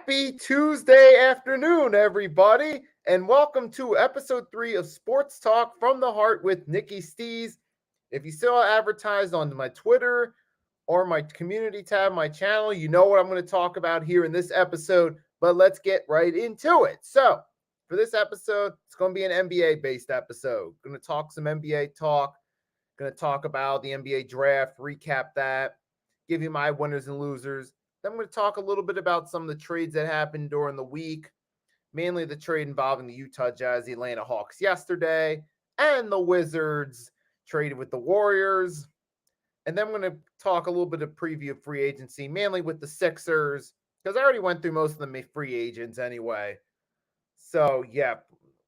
Happy Tuesday afternoon, everybody, and welcome to episode 3 of Sports Talk from the Heart with Nicky Steez. If you saw advertised on my Twitter or my community tab, my channel, you know what I'm going to talk about here in this episode, but let's get right into it. So, for this episode, it's going to be an NBA-based episode. Going to talk some NBA talk, going to talk about the NBA draft, recap that, give you my winners and losers. Then I'm going to talk a little bit about some of the trades that happened during the week, mainly the trade involving the Utah Jazz, the Atlanta Hawks yesterday, and the Wizards traded with the Warriors. And then I'm going to talk a little bit of preview of free agency, mainly with the Sixers, because I already went through most of the free agents anyway. So, yeah,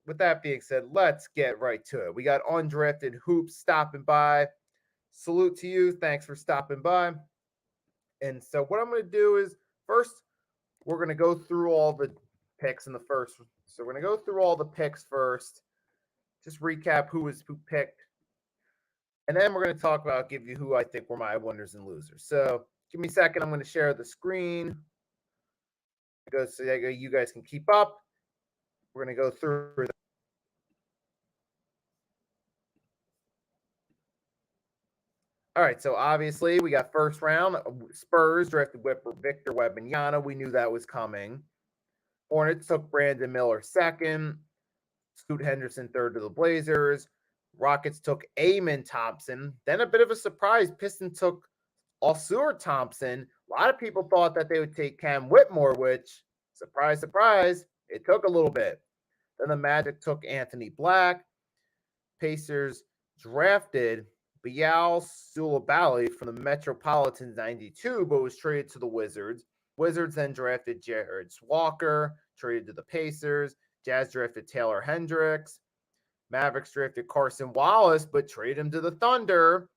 with that being said, let's get right to it. We got Undrafted Hoops stopping by. Salute to you. Thanks for stopping by. And so what I'm going to do is first, we're going to go through all the picks in the first. So we're going to go through all the picks first. Just recap who picked. And then we're going to talk about, give you who I think were my winners and losers. So give me a second. I'm going to share the screen. So you guys can keep up. We're going to go through. All right, so obviously we got first round. Spurs drafted Victor Wembanyama. We knew that was coming. Hornets took Brandon Miller second. Scoot Henderson third to the Blazers. Rockets took Amen Thompson. Then a bit of a surprise. Pistons took Osur Thompson. A lot of people thought that they would take Cam Whitmore, which, surprise, surprise, it took a little bit. Then the Magic took Anthony Black. Pacers drafted Bial Sulabali from the Metropolitans 92, but was traded to the Wizards. Wizards then drafted Jared Walker, traded to the Pacers. Jazz drafted Taylor Hendricks. Mavericks drafted Carson Wallace, but traded him to the Thunder.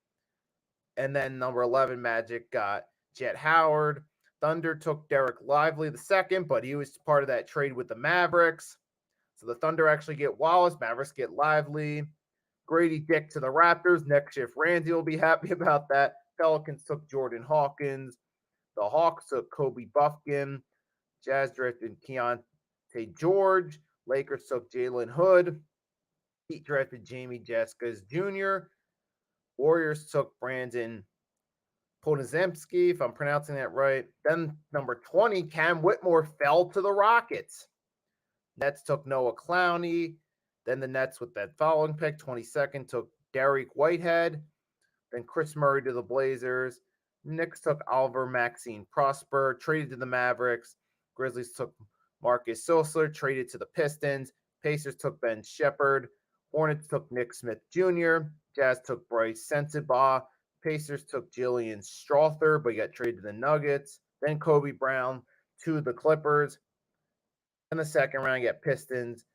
And then number 11, Magic got Jet Howard. Thunder took Derek Lively the second, but he was part of that trade with the Mavericks. So the Thunder actually get Wallace, Mavericks get Lively. Grady Dick to the Raptors. Next shift, Randy will be happy about that. Pelicans took Jordan Hawkins. The Hawks took Kobe Buffkin. Jazz drafted Keontae George. Lakers took Jalen Hood. Heat drafted Jamie Jaskis Jr. Warriors took Brandon Podziemski, if I'm pronouncing that right. Then number 20, Cam Whitmore fell to the Rockets. Nets took Noah Clowney. Then the Nets with that following pick, 22nd, took Derek Whitehead. Then Chris Murray to the Blazers. Knicks took Oliver Maxine Prosper, traded to the Mavericks. Grizzlies took Marcus Sosler, traded to the Pistons. Pacers took Ben Shepherd. Hornets took Nick Smith Jr. Jazz took Bryce Sensabaugh. Pacers took Jillian Strother, but he got traded to the Nuggets. Then Kobe Brown to the Clippers. In the second round, you got Pistons.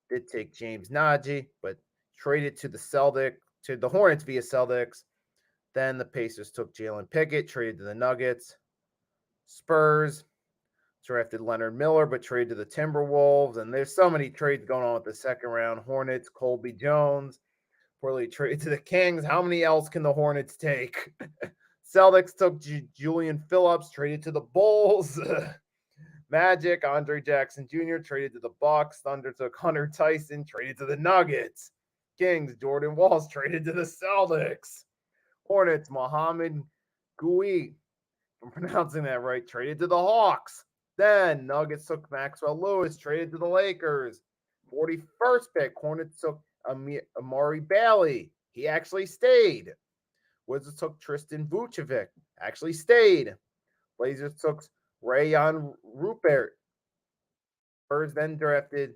Did take James Nagy, but traded to the Hornets via Celtics. Then the Pacers took Jalen Pickett, traded to the Nuggets. Spurs drafted Leonard Miller, but traded to the Timberwolves. And there's so many trades going on with the second round. Hornets, Colby Jones, poorly traded to the Kings. How many else can the Hornets take? Celtics took Julian Phillips, traded to the Bulls. Magic, Andre Jackson Jr. traded to the Bucks. Thunder took Hunter Tyson, traded to the Nuggets. Kings, Jordan Walls traded to the Celtics. Hornets, Mohamed Gui, if I'm pronouncing that right, traded to the Hawks. Then Nuggets took Maxwell Lewis, traded to the Lakers. 41st pick, Hornets took Amari Bailey. He actually stayed. Wizards took Tristan Vucevic, actually stayed. Blazers took Rayon Rupert. Spurs then drafted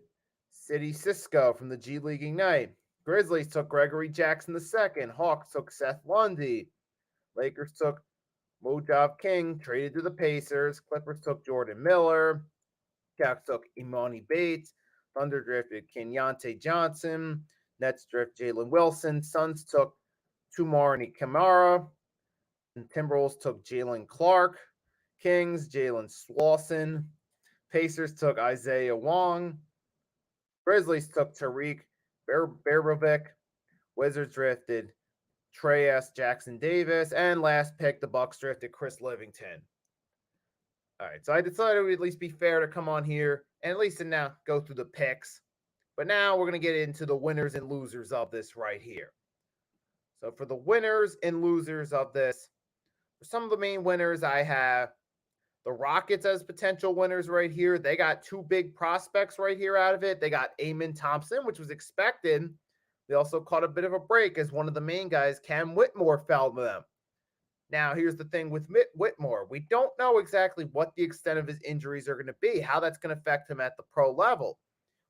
City Cisco from the G League Ignite. Grizzlies took Gregory Jackson II. Hawks took Seth Lundy. Lakers took Mojave King, traded to the Pacers. Clippers took Jordan Miller. Cavs took Imani Bates. Thunder drafted Kenyante Johnson. Nets drafted Jalen Wilson. Suns took Tumarni Kamara. And Timberwolves took Jalen Clark. Kings, Jalen Slauson. Pacers took Isaiah Wong. Grizzlies took Tariq Berovic. Wizards drafted Trey S. Jackson Davis. And last pick, the Bucks drafted Chris Livingston. All right, so I decided it would at least be fair to come on here and at least now go through the picks. But now we're going to get into the winners and losers of this right here. So for the winners and losers of this, for some of the main winners, I have the Rockets as potential winners right here. They got two big prospects right here out of it. They got Amen Thompson, which was expected. They also caught a bit of a break as one of the main guys, Cam Whitmore, fell to them. Now, here's the thing with Whitmore. We don't know exactly what the extent of his injuries are going to be, how that's going to affect him at the pro level,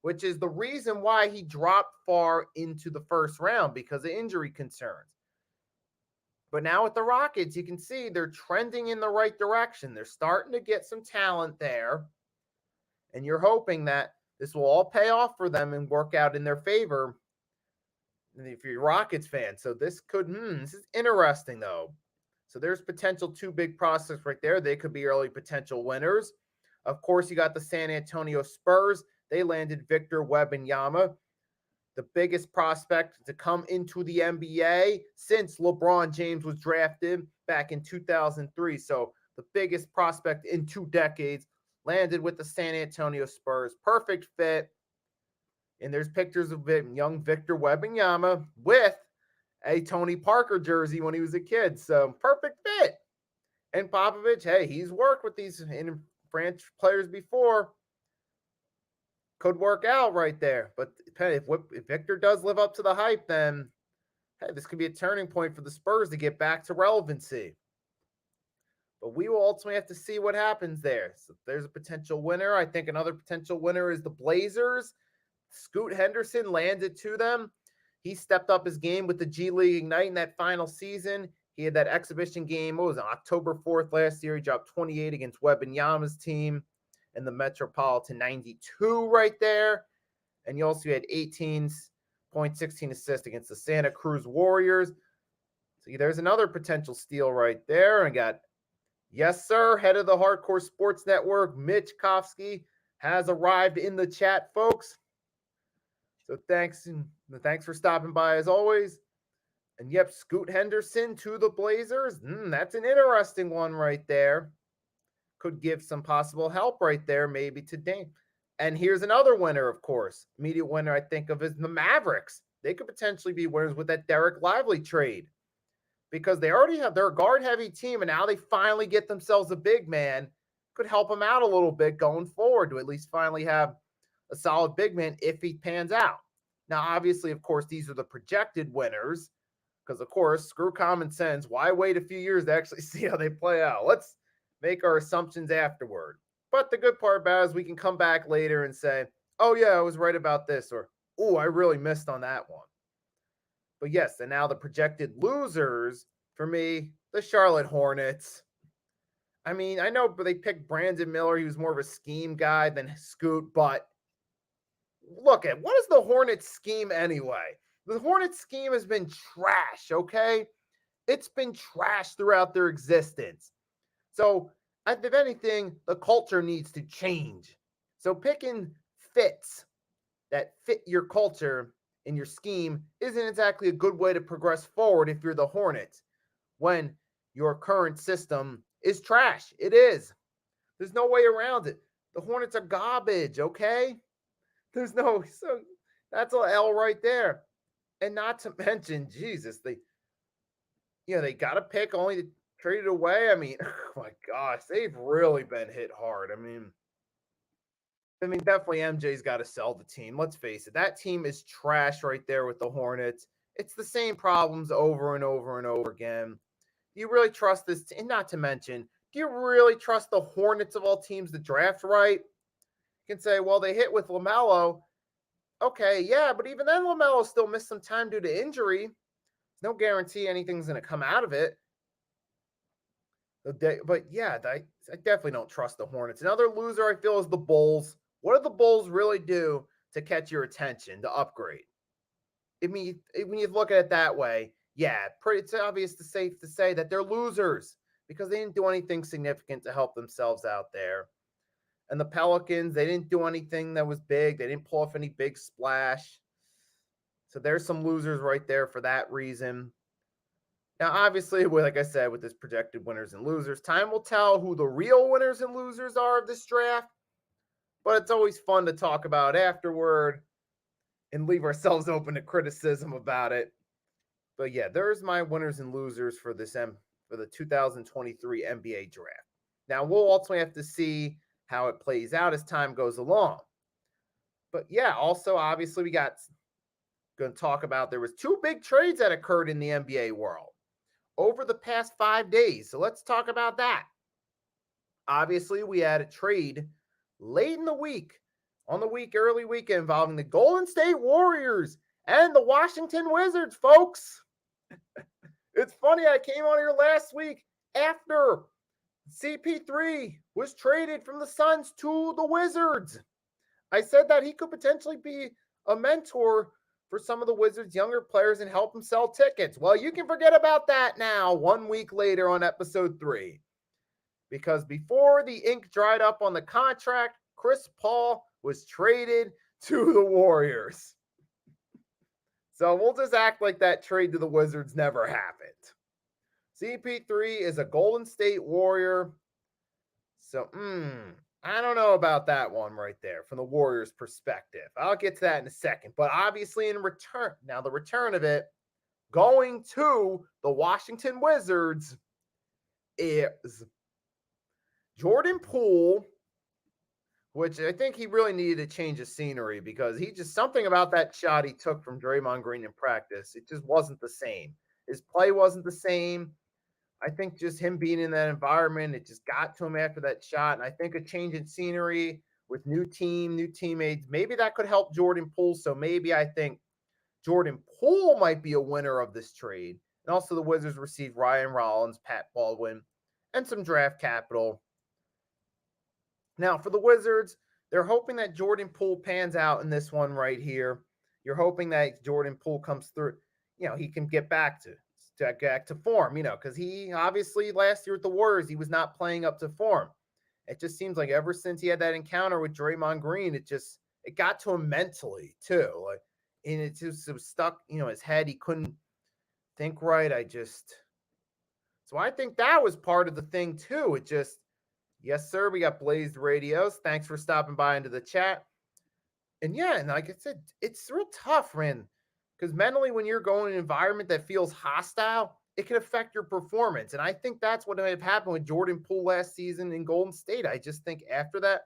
which is the reason why he dropped far into the first round because of injury concerns. But now with the Rockets, you can see they're trending in the right direction. They're starting to get some talent there. And you're hoping that this will all pay off for them and work out in their favor if you're a Rockets fan. So this is interesting, though. So there's potential two big prospects right there. They could be early potential winners. Of course, you got the San Antonio Spurs. They landed Victor Wembanyama, the biggest prospect to come into the NBA since LeBron James was drafted back in 2003. So the biggest prospect in 2 decades landed with the San Antonio Spurs. Perfect fit. And there's pictures of young Victor Wembanyama with a Tony Parker jersey when he was a kid. So perfect fit. And Popovich, hey, he's worked with these French players before. Could work out right there. But hey, if Victor does live up to the hype, then hey, this could be a turning point for the Spurs to get back to relevancy. But we will ultimately have to see what happens there. So there's a potential winner. I think another potential winner is the Blazers. Scoot Henderson landed to them. He stepped up his game with the G League Ignite in that final season. He had that exhibition game. What was it, October 4th last year? He dropped 28 against Wembanyama's team in the Metropolitan 92 right there. And you also had 18.16 assists against the Santa Cruz Warriors. So there's another potential steal right there. And got, yes, sir, head of the Hardcore Sports Network, Mitch Kofsky, has arrived in the chat, folks. So thanks for stopping by as always. And yep, Scoot Henderson to the Blazers. That's an interesting one right there. Could give some possible help right there, maybe to Dame. And here's another winner, of course. Immediate winner I think of is the Mavericks. They could potentially be winners with that Derek Lively trade because they already have their guard-heavy team, and now they finally get themselves a big man. Could help them out a little bit going forward to at least finally have a solid big man if he pans out. Now, obviously, of course, these are the projected winners because, of course, screw common sense. Why wait a few years to actually see how they play out? Let's make our assumptions afterward. But the good part about it is we can come back later and say, oh, yeah, I was right about this, or, oh, I really missed on that one. But yes, and now the projected losers for me, the Charlotte Hornets. I mean, I know they picked Brandon Miller. He was more of a scheme guy than Scoot, but look at what is the Hornets scheme anyway? The Hornets scheme has been trash, okay? It's been trash throughout their existence. So, if anything, the culture needs to change. So picking fits that fit your culture and your scheme isn't exactly a good way to progress forward if you're the Hornets when your current system is trash. It is. There's no way around it. The Hornets are garbage, okay? So that's an L right there. And not to mention, Jesus, they got to pick only to trade it away. I mean, oh my gosh, they've really been hit hard. I mean, definitely MJ's got to sell the team. Let's face it. That team is trash right there with the Hornets. It's the same problems over and over and over again. Do you really trust this team? Not to mention, do you really trust the Hornets of all teams to draft right? You can say, well, they hit with LaMelo. Okay, yeah, but even then, LaMelo still missed some time due to injury. There's no guarantee anything's going to come out of it. But yeah, I definitely don't trust the Hornets. Another loser I feel is the Bulls. What do the Bulls really do to catch your attention, to upgrade? I mean, when you look at it that way, yeah, it's obvious safe to say that they're losers because they didn't do anything significant to help themselves out there. And the Pelicans, they didn't do anything that was big. They didn't pull off any big splash. So there's some losers right there for that reason. Now, obviously, like I said, with this projected winners and losers, time will tell who the real winners and losers are of this draft. But it's always fun to talk about afterward and leave ourselves open to criticism about it. But yeah, there's my winners and losers for for the 2023 NBA draft. Now we'll ultimately have to see how it plays out as time goes along. But yeah, also obviously we got going to talk about there was two big trades that occurred in the NBA world over the past 5 days. So let's talk about that. Obviously, we had a trade late in the week, on the early weekend, involving the Golden State Warriors and the Washington Wizards, folks. It's funny, I came on here last week after CP3 was traded from the Suns to the Wizards. I said that he could potentially be a mentor for some of the Wizards' younger players and help them sell tickets. Well, you can forget about that now, 1 week later on episode 3. Because before the ink dried up on the contract, Chris Paul was traded to the Warriors. So we'll just act like that trade to the Wizards never happened. CP3 is a Golden State Warrior. So, I don't know about that one right there from the Warriors' perspective. I'll get to that in a second. But obviously in return, now the return of it, going to the Washington Wizards is Jordan Poole, which I think he really needed to change of scenery because he just something about that shot he took from Draymond Green in practice. It just wasn't the same. His play wasn't the same. I think just him being in that environment, it just got to him after that shot. And I think a change in scenery with new team, new teammates, maybe that could help Jordan Poole. So maybe I think Jordan Poole might be a winner of this trade. And also the Wizards received Ryan Rollins, Pat Baldwin, and some draft capital. Now, for the Wizards, they're hoping that Jordan Poole pans out in this one right here. You're hoping that Jordan Poole comes through. He can get back to form, because he obviously last year with the Warriors, he was not playing up to form. It just seems like ever since he had that encounter with Draymond Green, it got to him mentally too. And it was stuck, his head. He couldn't think right. So I think that was part of the thing too. Yes, sir. We got Blazed Radios. Thanks for stopping by into the chat. And yeah, and like I said, it's real tough, man. Because mentally, when you're going in an environment that feels hostile, it can affect your performance. And I think that's what had happened with Jordan Poole last season in Golden State. I just think after that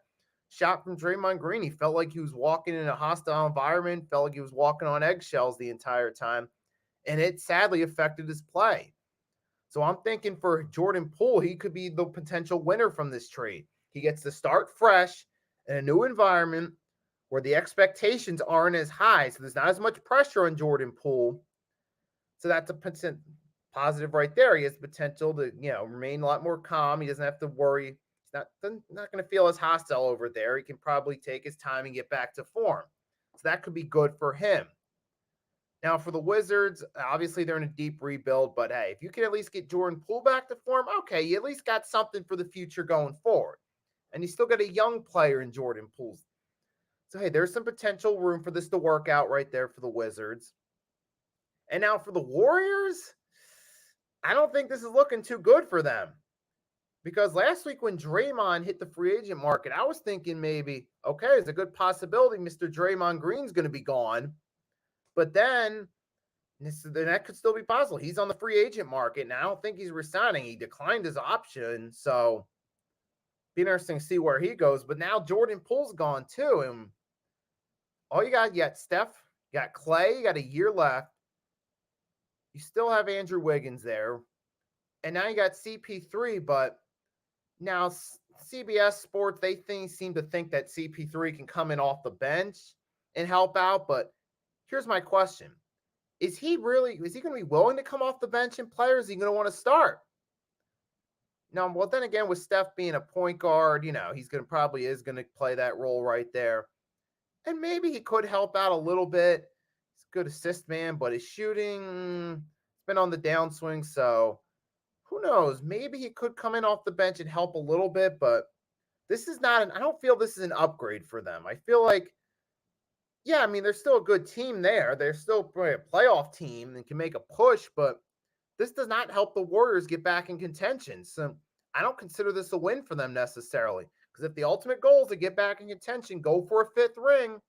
shot from Draymond Green, he felt like he was walking in a hostile environment, felt like he was walking on eggshells the entire time. And it sadly affected his play. So I'm thinking for Jordan Poole, he could be the potential winner from this trade. He gets to start fresh in a new environment where the expectations aren't as high. So there's not as much pressure on Jordan Poole. So that's a positive right there. He has potential to, remain a lot more calm. He doesn't have to worry. He's not going to feel as hostile over there. He can probably take his time and get back to form. So that could be good for him. Now, for the Wizards, obviously they're in a deep rebuild, but hey, if you can at least get Jordan Poole back to form, okay, you at least got something for the future going forward. And you still got a young player in Jordan Poole. So, hey, there's some potential room for this to work out right there for the Wizards. And now for the Warriors, I don't think this is looking too good for them. Because last week when Draymond hit the free agent market, I was thinking maybe, okay, there's a good possibility Mr. Draymond Green's going to be gone. But then that could still be possible. He's on the free agent market, and I don't think he's resigning. He declined his option, so be interesting to see where he goes. But now Jordan Poole's gone too, and all you got Steph, you got Clay, you got a year left. You still have Andrew Wiggins there, and now you got CP3. But now CBS Sports, they seem to think that CP3 can come in off the bench and help out, but here's my question. Is he going to be willing to come off the bench and play, or is he going to want to start? Now, well, then again, with Steph being a point guard, he's probably is going to play that role right there. And maybe he could help out a little bit. He's a good assist man, but his shooting has been on the downswing. So who knows? Maybe he could come in off the bench and help a little bit, but this is I don't feel this is an upgrade for them. I feel like, yeah, they're still a good team there. They're still probably a playoff team and can make a push, but this does not help the Warriors get back in contention. So I don't consider this a win for them necessarily. Because if the ultimate goal is to get back in contention, go for a fifth ring,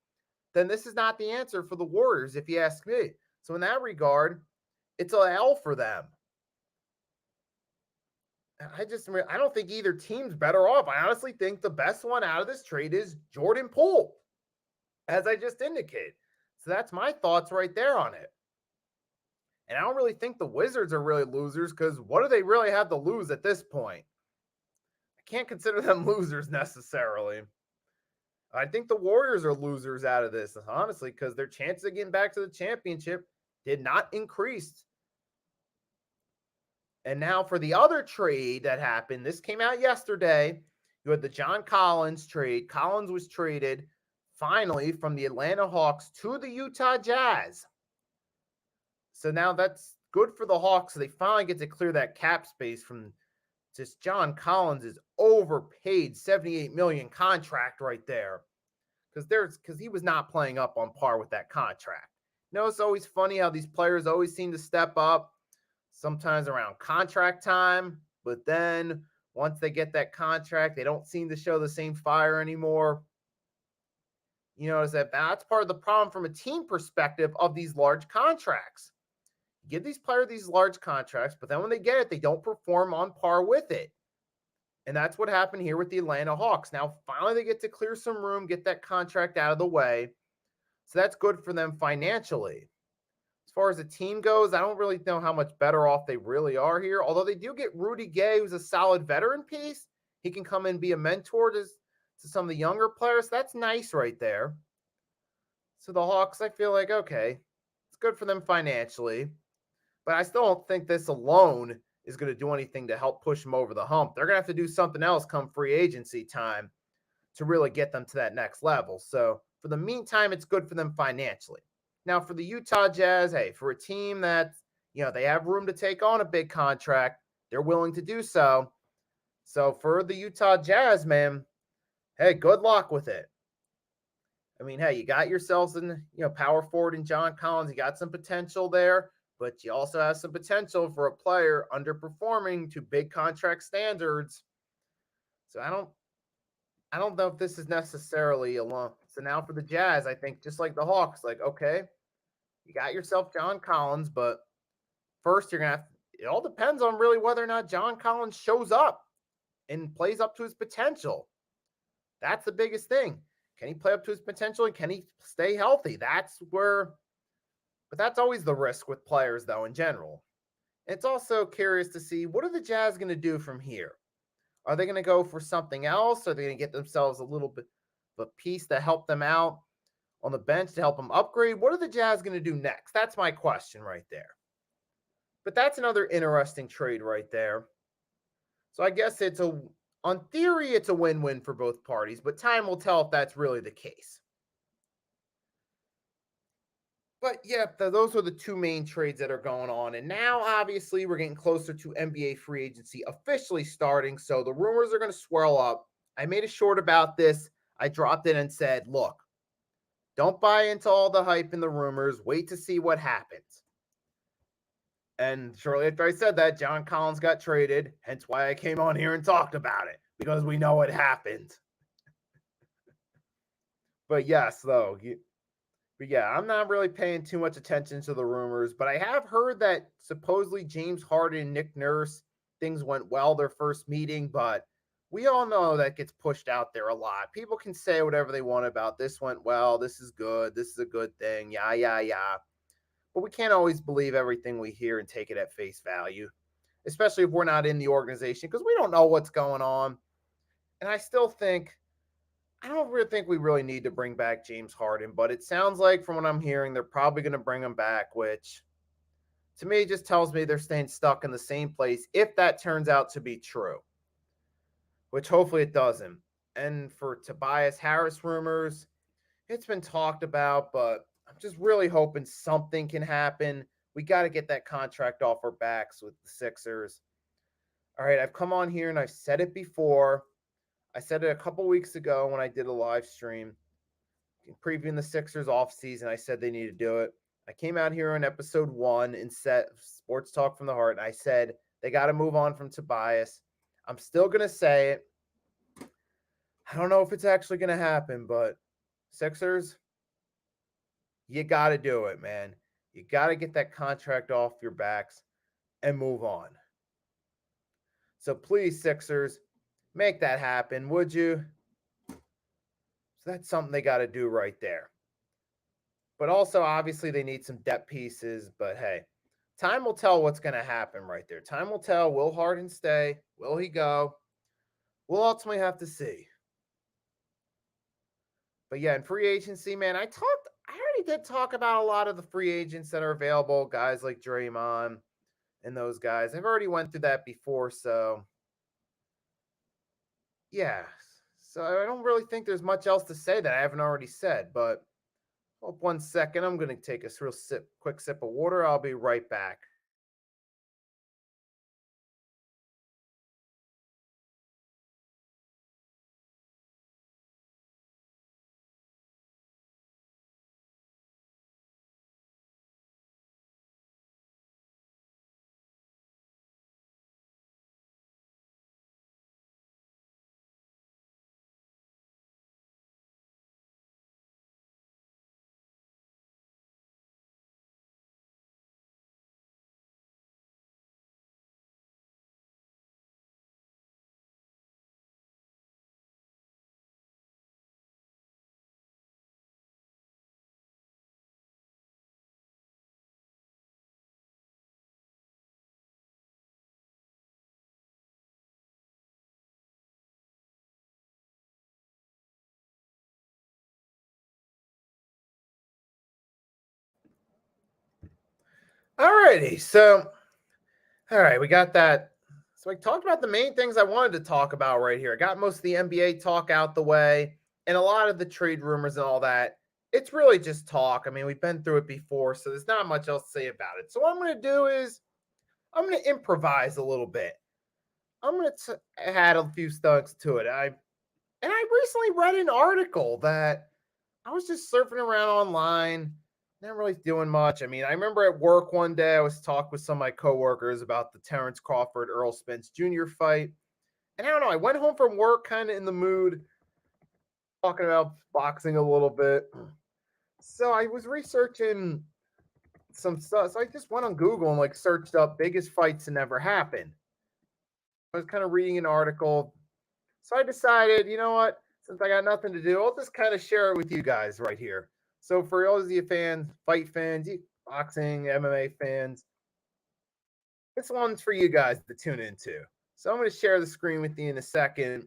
then this is not the answer for the Warriors, if you ask me. So in that regard, it's a L for them. I don't think either team's better off. I honestly think the best one out of this trade is Jordan Poole, as I just indicated. So that's my thoughts right there on it. And I don't really think the Wizards are really losers because what do they really have to lose at this point? I can't consider them losers necessarily. I think the Warriors are losers out of this, honestly, because their chances of getting back to the championship did not increase. And now for the other trade that happened, this came out yesterday. You had the John Collins trade. Collins was traded finally from the Atlanta Hawks to the Utah Jazz. So now that's good for the Hawks. So they finally get to clear that cap space from just John Collins' is overpaid $78 million contract right there. Because he was not playing up on par with that contract. You know, it's always funny how these players always seem to step up, sometimes around contract time, but then once they get that contract, they don't seem to show the same fire anymore. You notice that that's part of the problem from a team perspective of these large contracts. You give these players these large contracts, but then when they get it, they don't perform on par with it. And that's what happened here with the Atlanta Hawks. Now, finally, they get to clear some room, get that contract out of the way. So that's good for them financially. As far as the team goes, I don't really know how much better off they really are here. Although they do get Rudy Gay, who's a solid veteran piece. He can come and be a mentor to some of the younger players. That's nice right there. So the Hawks, I feel like, okay, it's good for them financially. But I still don't think this alone is going to do anything to help push them over the hump. They're going to have to do something else come free agency time to really get them to that next level. So for the meantime, it's good for them financially. Now for the Utah Jazz, hey, for a team that, you know, they have room to take on a big contract, they're willing to do so. So for the Utah Jazz, man, hey, good luck with it. I mean, hey, you got yourselves in, power forward in John Collins. You got some potential there. But you also have some potential for a player underperforming to big contract standards. So I don't know if this is necessarily alone. So now for the Jazz, I think just like the Hawks, like, okay, you got yourself John Collins, but first you're going to it all depends on really whether or not John Collins shows up and plays up to his potential. That's the biggest thing. Can he play up to his potential and can he stay healthy? But that's always the risk with players, though, in general. It's also curious to see what are the Jazz going to do from here? Are they going to go for something else? Are they going to get themselves a little bit of a piece to help them out on the bench to help them upgrade? What are the Jazz going to do next? That's my question right there. But that's another interesting trade right there. So I guess on theory, it's a win-win for both parties, but time will tell if that's really the case. But yeah, those are the two main trades that are going on. And now, obviously, we're getting closer to NBA free agency officially starting. So the rumors are going to swirl up. I made a short about this. I dropped it and said, look, don't buy into all the hype and the rumors. Wait to see what happens. And shortly after I said that, John Collins got traded. Hence why I came on here and talked about it. Because we know what happened. But yes, though. But yeah, I'm not really paying too much attention to the rumors, but I have heard that supposedly James Harden and Nick Nurse, things went well their first meeting, but we all know that gets pushed out there a lot. People can say whatever they want about this went well, this is good, this is a good thing, yeah. But we can't always believe everything we hear and take it at face value, especially if we're not in the organization, because we don't know what's going on. And I still think I don't really think we really need to bring back James Harden, but it sounds like from what I'm hearing, they're probably going to bring him back, which to me just tells me they're staying stuck in the same place if that turns out to be true, which hopefully it doesn't. And for Tobias Harris rumors, it's been talked about, but I'm just really hoping something can happen. We got to get that contract off our backs with the Sixers. All right, I've come on here and I've said it before. I said it a couple weeks ago when I did a live stream previewing the Sixers offseason. I said they need to do it. I came out here on episode 1 and set Sports Talk from the Heart, and I said they got to move on from Tobias. I'm still going to say it. I don't know if it's actually going to happen, but Sixers, you got to do it, man. You got to get that contract off your backs and move on. So please, Sixers, make that happen, would you? So that's something they got to do right there. But also, obviously, they need some depth pieces. But hey, time will tell what's going to happen right there. Time will tell. Will Harden stay? Will he go? We'll ultimately have to see. But yeah, in free agency, man, I already did talk about a lot of the free agents that are available, guys like Draymond and those guys. I've already went through that before, so yeah. So I don't really think there's much else to say that I haven't already said, but hold 1 second. I'm going to take a quick sip of water. I'll be right back. Alrighty, so all right, we got that. So I talked about the main things I wanted to talk about right here. I got most of the NBA talk out the way, and a lot of the trade rumors and all that. It's really just talk. I mean, we've been through it before, so there's not much else to say about it. So what I'm going to do is I'm going to improvise a little bit. I'm going to add a few stunts to it. I recently read an article that I was just surfing around online, not really doing much. I mean, I remember at work one day I was talking with some of my coworkers about the Terrence Crawford Earl Spence Jr. fight. And I don't know, I went home from work kind of in the mood, talking about boxing a little bit. So I was researching some stuff. So I just went on Google and like searched up biggest fights that never happened. I was kind of reading an article. So I decided, you know what? Since I got nothing to do, I'll just kind of share it with you guys right here. So for all of you fans, fight fans, boxing, MMA fans, this one's for you guys to tune into. So I'm going to share the screen with you in a second.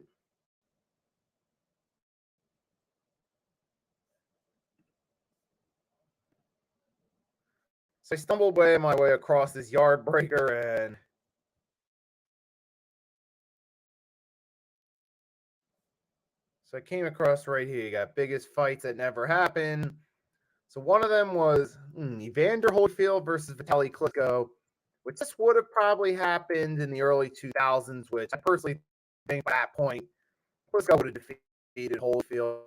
So I stumbled my way across this yard breaker, and so I came across right here. You got biggest fights that never happened. So one of them was Evander Holyfield versus Vitaly Klitschko, which this would have probably happened in the early 2000s, which I personally think at that point, Klitschko would have defeated Holyfield.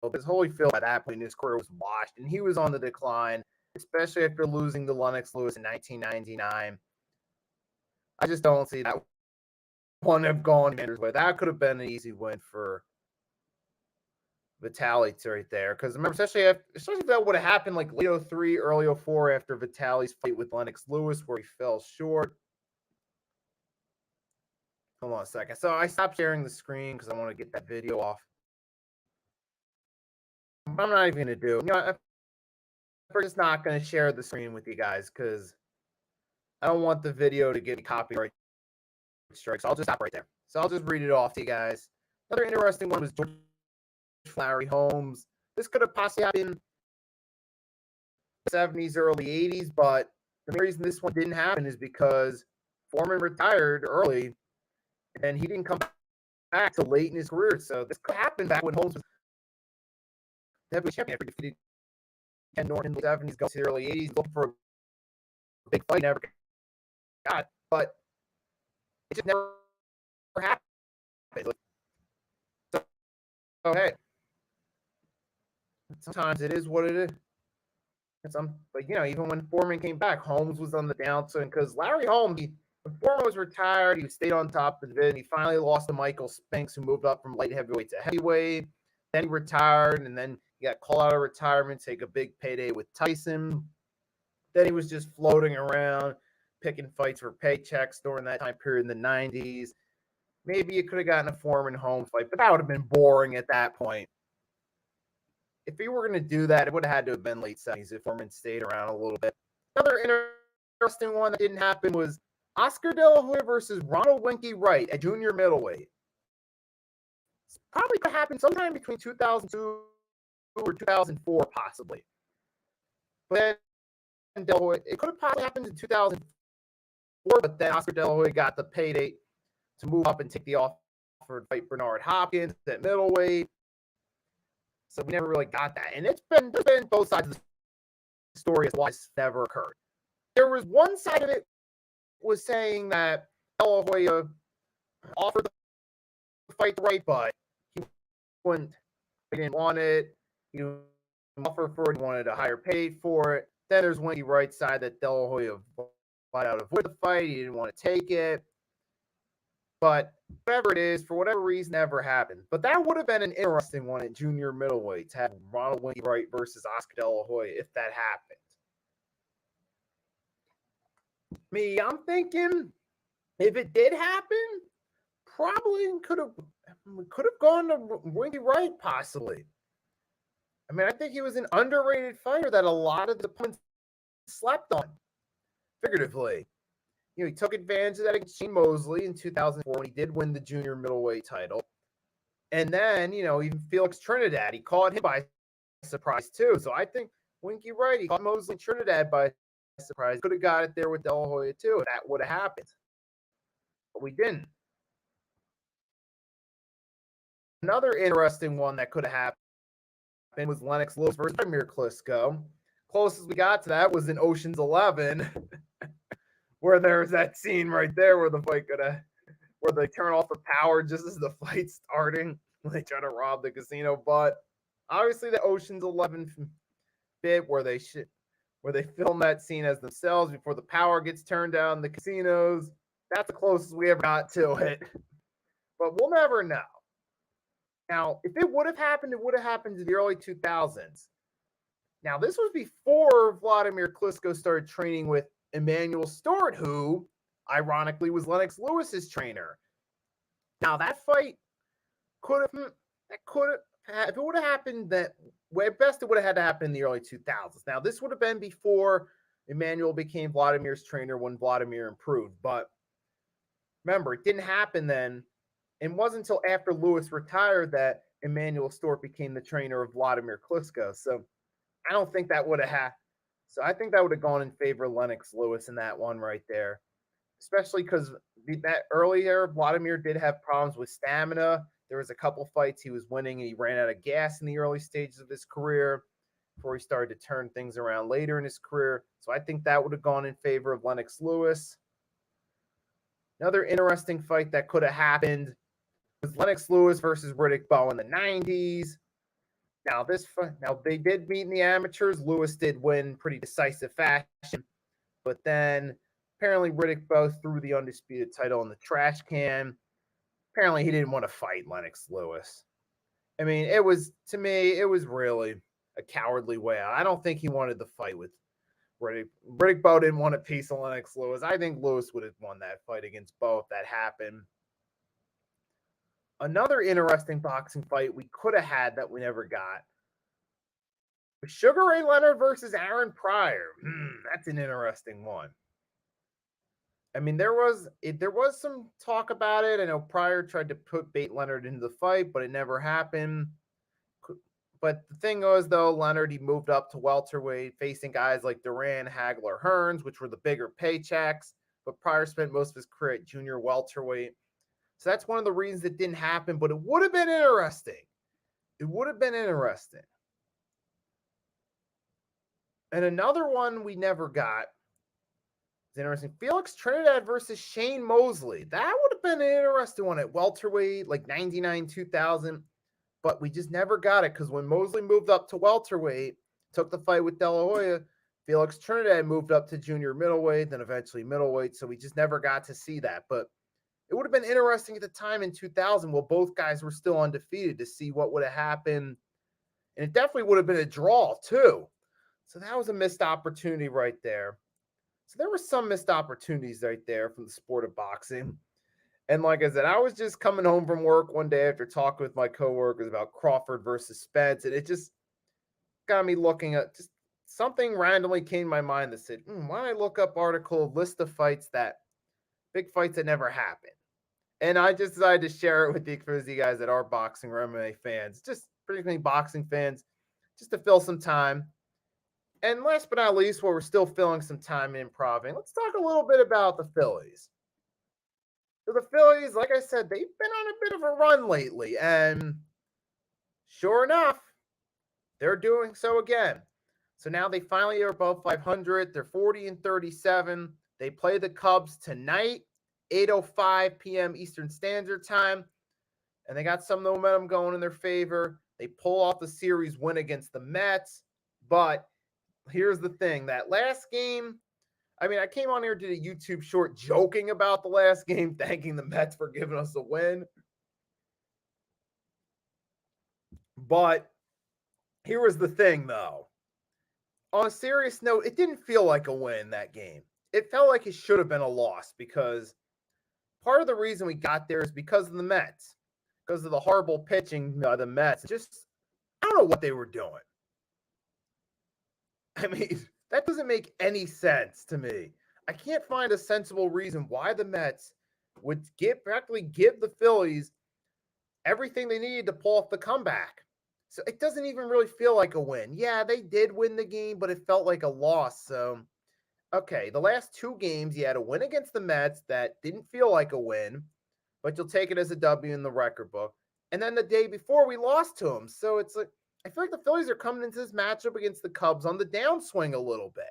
Because Holyfield at that point in his career was washed, and he was on the decline, especially after losing to Lennox Lewis in 1999. I just don't see that one have gone Evander's way. That could have been an easy win for Vitaly right there. Because remember, especially if that would have happened like late 03, early 04 after Vitaly's fight with Lennox Lewis, where he fell short. Hold on a second. So I stopped sharing the screen because I want to get that video off. But I'm not even going to do it. You know, I'm just not going to share the screen with you guys because I don't want the video to get copyright strikes. So I'll just stop right there. So I'll just read it off to you guys. Another interesting one was George Flowery Holmes. This could have possibly happened in the 70s, early 80s, but the reason this one didn't happen is because Foreman retired early and he didn't come back till late in his career. So this could happen back when Holmes was heavyweight champion. After he defeated Ken Norton in the 70s, going to the early 80s, looking for a big fight, never got, but it just never happened. So, hey, sometimes it is what it is. But even when Foreman came back, Holmes was on the downswing because Larry Holmes, when Foreman was retired, he stayed on top of the division. He finally lost to Michael Spinks, who moved up from light heavyweight to heavyweight. Then he retired, and then he got called out of retirement, take a big payday with Tyson. Then he was just floating around, picking fights for paychecks during that time period in the 90s. Maybe you could have gotten a Foreman Holmes fight, but that would have been boring at that point. If he were going to do that, it would have had to have been late 70s if Foreman stayed around a little bit. Another interesting one that didn't happen was Oscar De La Hoya versus Ronald Winky Wright at junior middleweight. It's probably could happen sometime between 2002 or 2004, possibly. But then De La Hoya, it could have possibly happened in 2004, but then Oscar De La Hoya got the payday to move up and take the offer to fight Bernard Hopkins at middleweight. So we never really got that. And there's been both sides of the story as why this never occurred. There was one side of it was saying that De La Hoya offered to fight the right, but he didn't want it. He didn't offer for it. He wanted a higher pay for it. Then there's Winky Wright's side that De La Hoya flat out avoided the fight. He didn't want to take it. But whatever it is, for whatever reason, never happened. But that would have been an interesting one at junior middleweight to have Ronald Winky Wright versus Oscar De La Hoya if that happened. I'm thinking if it did happen, probably could have gone to Winky Wright possibly. I think he was an underrated fighter that a lot of the opponents slept on, figuratively. He took advantage of that against Shane Mosley in 2004 when he did win the junior middleweight title. And then, even Felix Trinidad, he caught him by surprise too. So I think Winky Wright, he caught Mosley and Trinidad by surprise. Could have got it there with De La Hoya too if that would have happened. But we didn't. Another interesting one that could have happened was Lennox Lewis versus Vladimir Klitschko. Closest we got to that was in Ocean's 11. Where there's that scene right there where the fight where they turn off the power just as the fight's starting. They try to rob the casino, but obviously the Ocean's 11 bit where they film that scene as themselves before the power gets turned down in the casinos. That's the closest we ever got to it. But we'll never know. Now, if it would have happened, it would have happened in the early 2000s. Now, this was before Vladimir Klitschko started training with Emmanuel Stewart, who ironically was Lennox Lewis's trainer. Now that fight if it would have happened at best, it would have had to happen in the early 2000s. Now this would have been before Emmanuel became Vladimir's trainer when Vladimir improved. But remember, it didn't happen then. It wasn't until after Lewis retired that Emmanuel Stewart became the trainer of Vladimir Klitschko. So I don't think that would have happened. So I think that would have gone in favor of Lennox Lewis in that one right there, especially because that earlier Vladimir did have problems with stamina. There was a couple fights he was winning and he ran out of gas in the early stages of his career before he started to turn things around later in his career. So I think that would have gone in favor of Lennox Lewis. Another interesting fight that could have happened was Lennox Lewis versus Riddick Bowe in the 90s. Now they did meet in the amateurs. Lewis did win pretty decisive fashion, but then apparently Riddick Bowe threw the undisputed title in the trash can. Apparently he didn't want to fight Lennox Lewis. It was really a cowardly way out. I don't think he wanted the fight with Riddick. Riddick Bowe didn't want a piece of Lennox Lewis. I think Lewis would have won that fight against Bowe if that happened. Another interesting boxing fight we could have had that we never got was Sugar Ray Leonard versus Aaron Pryor. That's an interesting one. There was some talk about it. I know Pryor tried to bait Leonard into the fight, but it never happened. But the thing was, though, Leonard, he moved up to welterweight, facing guys like Duran, Hagler, Hearns, which were the bigger paychecks. But Pryor spent most of his career at junior welterweight. So that's one of the reasons it didn't happen, but it would have been interesting. And another one we never got is interesting. Felix Trinidad versus Shane Mosley. That would have been an interesting one at welterweight, like 99, 2000. But we just never got it because when Mosley moved up to welterweight, took the fight with De La Hoya. Felix Trinidad moved up to junior middleweight, then eventually middleweight. So we just never got to see that. But it would have been interesting at the time in 2000 while both guys were still undefeated to see what would have happened. And it definitely would have been a draw, too. So that was a missed opportunity right there. So there were some missed opportunities right there from the sport of boxing. And like I said, I was just coming home from work one day after talking with my coworkers about Crawford versus Spence, and it just got me looking at just something randomly came to my mind that said, why don't I look up article list of fights that big fights that never happened? And I just decided to share it with you guys that are boxing or MMA fans, just particularly boxing fans, just to fill some time. And last but not least, while we're still filling some time in improving, let's talk a little bit about the Phillies. So the Phillies, like I said, they've been on a bit of a run lately, and sure enough, they're doing so again. So now they finally are above 500. They're 40-37. They play the Cubs tonight, 8:05 p.m. Eastern Standard Time, and they got some momentum going in their favor. They pull off the series win against the Mets, but here's the thing: that last game, I mean, I came on here, did a YouTube short joking about the last game, thanking the Mets for giving us a win. But here was the thing, though. On a serious note, it didn't feel like a win that game. It felt like it should have been a loss because part of the reason we got there is because of the Mets, because of the horrible pitching by the Mets. Just, I don't know what they were doing. I mean, that doesn't make any sense to me. I can't find a sensible reason why the Mets would practically give the Phillies everything they needed to pull off the comeback. So it doesn't even really feel like a win. Yeah, they did win the game, but it felt like a loss. So, okay, the last two games, you had a win against the Mets that didn't feel like a win, but you'll take it as a W in the record book. And then the day before, we lost to them. So it's like, I feel like the Phillies are coming into this matchup against the Cubs on the downswing a little bit.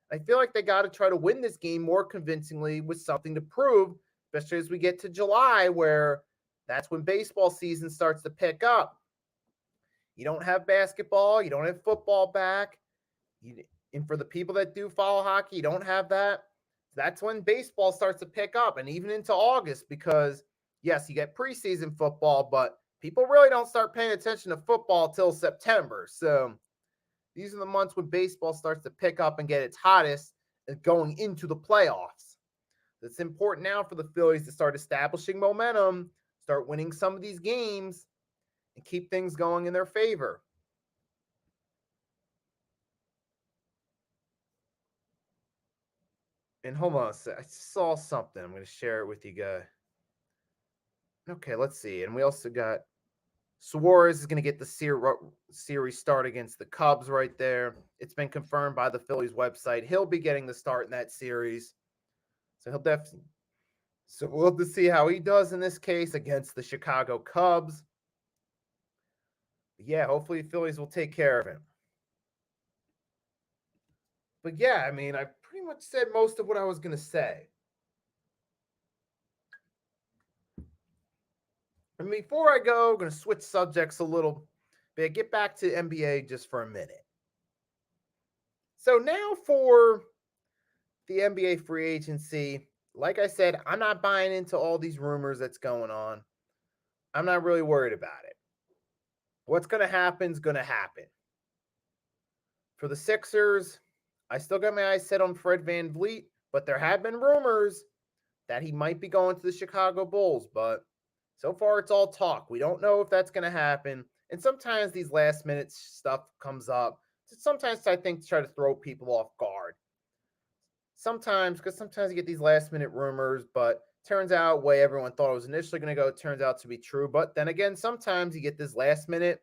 I feel like they got to try to win this game more convincingly with something to prove, especially as we get to July, where that's when baseball season starts to pick up. You don't have basketball, you don't have football back. And for the people that do follow hockey, you don't have that. That's when baseball starts to pick up, and even into August, because yes, you get preseason football, but people really don't start paying attention to football till September. So these are the months when baseball starts to pick up and get its hottest going into the playoffs. It's important now for the Phillies to start establishing momentum, start winning some of these games, and keep things going in their favor. And hold on a sec. I saw something. I'm going to share it with you guys. Okay, let's see. And we also got Suarez is going to get the series start against the Cubs right there. It's been confirmed by the Phillies website. He'll be getting the start in that series. So he'll definitely. So we'll have to see how he does in this case against the Chicago Cubs. But yeah, hopefully the Phillies will take care of him. But yeah, I mean, I pretty much said most of what I was going to say. And before I go, I'm going to switch subjects a little bit, get back to NBA just for a minute. So now for the NBA free agency, like I said, I'm not buying into all these rumors that's going on. I'm not really worried about it. What's going to happen is going to happen. For the Sixers, I still got my eyes set on Fred VanVleet, but there have been rumors that he might be going to the Chicago Bulls, but so far it's all talk. We don't know if that's going to happen. And sometimes these last minute stuff comes up. Sometimes I think to try to throw people off guard. Sometimes, because sometimes you get these last minute rumors, but turns out way everyone thought it was initially going to go turns out to be true. But then again, sometimes you get this last minute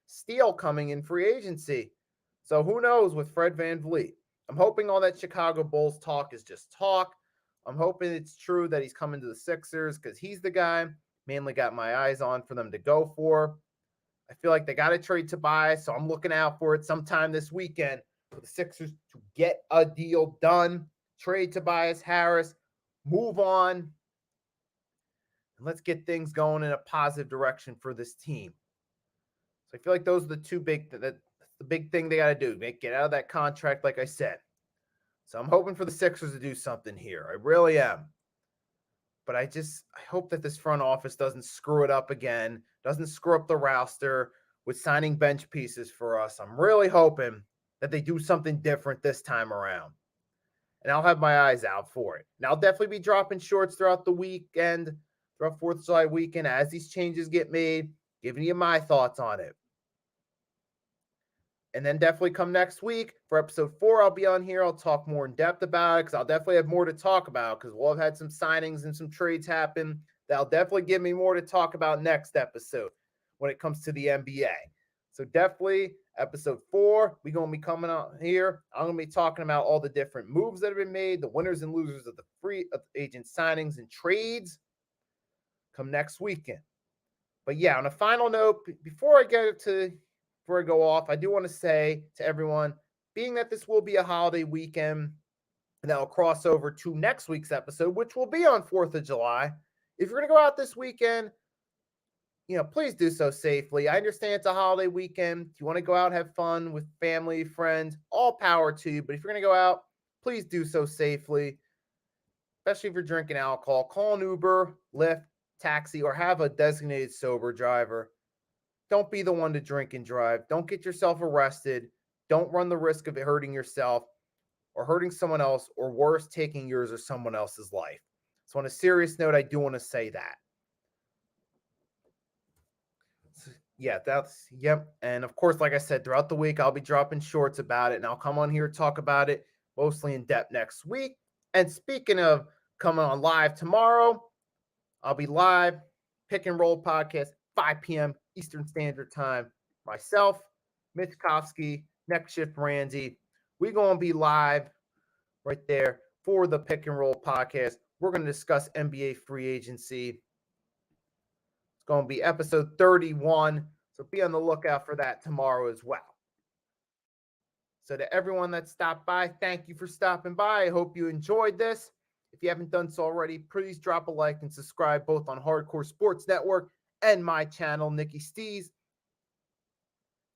steal coming in free agency. So who knows with Fred VanVleet? I'm hoping all that Chicago Bulls talk is just talk. I'm hoping it's true that he's coming to the Sixers because he's the guy mainly got my eyes on for them to go for. I feel like they got to trade Tobias, so I'm looking out for it sometime this weekend for the Sixers to get a deal done. Trade Tobias Harris, move on, and let's get things going in a positive direction for this team. So I feel like those are the two big the big thing they got to do. Get out of that contract, like I said. So I'm hoping for the Sixers to do something here. I really am. But I hope that this front office doesn't screw it up again, doesn't screw up the roster with signing bench pieces for us. I'm really hoping that they do something different this time around. And I'll have my eyes out for it. And I'll definitely be dropping shorts throughout the weekend, throughout 4th of July weekend, as these changes get made, giving you my thoughts on it. And then definitely come next week for episode 4. I'll be on here. I'll talk more in depth about it because I'll definitely have more to talk about because we'll have had some signings and some trades happen. That'll definitely give me more to talk about next episode when it comes to the NBA. So definitely episode 4, we're going to be coming out here. I'm going to be talking about all the different moves that have been made, the winners and losers of the free agent signings and trades come next weekend. But yeah, on a final note, before I go off, I do want to say to everyone, being that this will be a holiday weekend, and that'll cross over to next week's episode, which will be on 4th of July. If you're going to go out this weekend, please do so safely. I understand it's a holiday weekend. If you want to go out and have fun with family, friends, all power to you. But if you're going to go out, please do so safely, especially if you're drinking alcohol. Call an Uber, Lyft, taxi, or have a designated sober driver. Don't be the one to drink and drive. Don't get yourself arrested. Don't run the risk of hurting yourself or hurting someone else, or worse, taking yours or someone else's life. So on a serious note, I do want to say that. Yeah, yep. And of course, like I said, throughout the week, I'll be dropping shorts about it, and I'll come on here, talk about it mostly in depth next week. And speaking of coming on live tomorrow, I'll be live, Pick and Roll podcast, 5 p.m. Eastern Standard Time. Myself, Mitch Kofsky, Next Shift Randy. We're going to be live right there for the Pick and Roll podcast. We're going to discuss NBA free agency. It's going to be episode 31, so be on the lookout for that tomorrow as well. So to everyone that stopped by, thank you for stopping by. I hope you enjoyed this. If you haven't done so already, please drop a like and subscribe both on Hardcore Sports Network and my channel, Nicky Steez.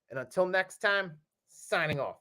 And until next time, signing off.